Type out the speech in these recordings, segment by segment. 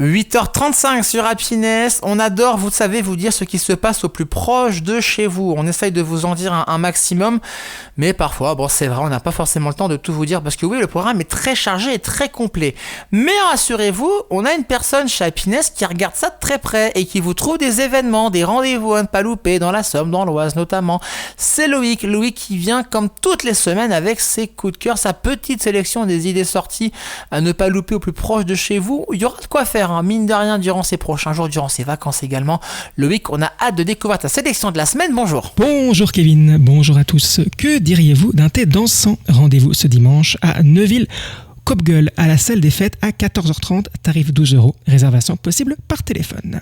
8h35 sur Happiness, on adore, vous savez, vous dire ce qui se passe au plus proche de chez vous. On essaye de vous en dire un maximum, mais parfois, bon c'est vrai, on n'a pas forcément le temps de tout vous dire parce que oui, le programme est très chargé et très complet. Mais rassurez-vous, on a une personne chez Happiness qui regarde ça de très près et qui vous trouve des événements, des rendez-vous à ne pas louper dans la Somme, dans l'Oise notamment. C'est Loïc qui vient comme toutes les semaines avec ses coups de cœur, sa petite sélection des idées sorties à ne pas louper au plus proche de chez vous. Il y aura de quoi faire. Mine de rien, durant ces prochains jours, durant ces vacances également. Loïc, on a hâte de découvrir ta sélection de la semaine. Bonjour. Bonjour Kevin, bonjour à tous. Que diriez-vous d'un thé dansant? Rendez-vous ce dimanche à Neuville, Coupe-Gueule, à la salle des fêtes à 14h30, tarif 12€, réservation possible par téléphone.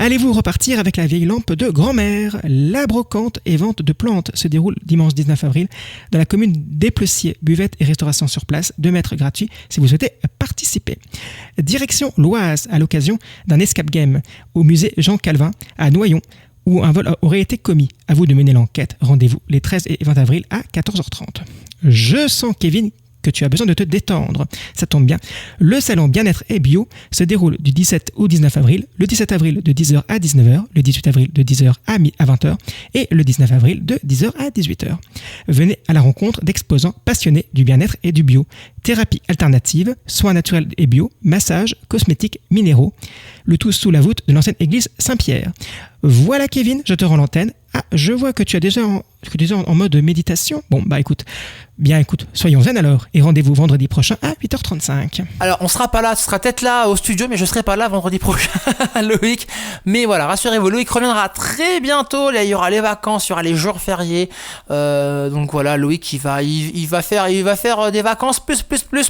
Allez-vous repartir avec la vieille lampe de grand-mère? La brocante et vente de plantes se déroule dimanche 19 avril dans la commune d'Éplessiers. Buvette et restauration sur place, 2 mètres gratuits si vous souhaitez participer. Direction l'Oise à l'occasion d'un escape game au musée Jean Calvin à Noyon où un vol aurait été commis. À vous de mener l'enquête. Rendez-vous les 13 et 20 avril à 14h30. Je sens, Kevin, que tu as besoin de te détendre. Ça tombe bien. Le salon Bien-être et Bio se déroule du 17 au 19 avril, le 17 avril de 10h à 19h, le 18 avril de 10h à 20h et le 19 avril de 10h à 18h. Venez à la rencontre d'exposants passionnés du bien-être et du bio. Thérapie alternative, soins naturels et bio, massage, cosmétiques, minéraux. Le tout sous la voûte de l'ancienne église Saint-Pierre. Voilà Kevin, je te rends l'antenne. Ah, je vois que tu es déjà en mode méditation. Bon, bah écoute, soyons zen alors. Et rendez-vous vendredi prochain à 8h35. Alors, on sera pas là, tu seras peut-être là au studio, mais je serai pas là vendredi prochain, Loïc. Mais voilà, rassurez-vous, Loïc reviendra très bientôt. Là, il y aura les vacances, il y aura les jours fériés. Donc voilà, Loïc, il va faire des vacances plus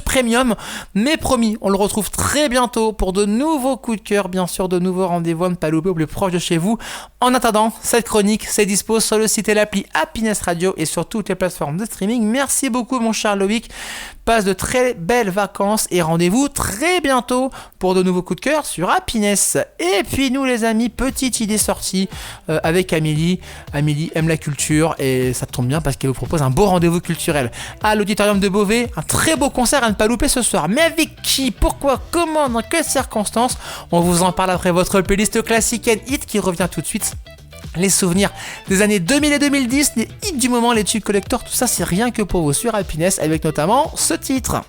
premium. Mais promis, on le retrouve très bientôt pour de nouveaux coups de cœur, bien sûr, de nouveaux rendez-vous à ne pas louper au plus proche de chez vous. En attendant, cette chronique, c'est dispo sur le site et l'appli Happiness Radio et sur toutes les plateformes de streaming. Merci beaucoup mon cher Loïc, passe de très belles vacances et rendez-vous très bientôt pour de nouveaux coups de cœur sur Happiness. Et puis nous les amis, petite idée sortie avec Amélie. Amélie aime la culture et ça tombe bien parce qu'elle vous propose un beau rendez-vous culturel à l'auditorium de Beauvais, un très beau concert à ne pas louper ce soir. Mais avec qui, pourquoi, comment, dans quelles circonstances? On vous en parle après votre playlist classique and hit qui revient tout de suite. Les souvenirs des années 2000 et 2010, les hits du moment, les tubes collector, tout ça c'est rien que pour vous sur Happiness avec notamment ce titre.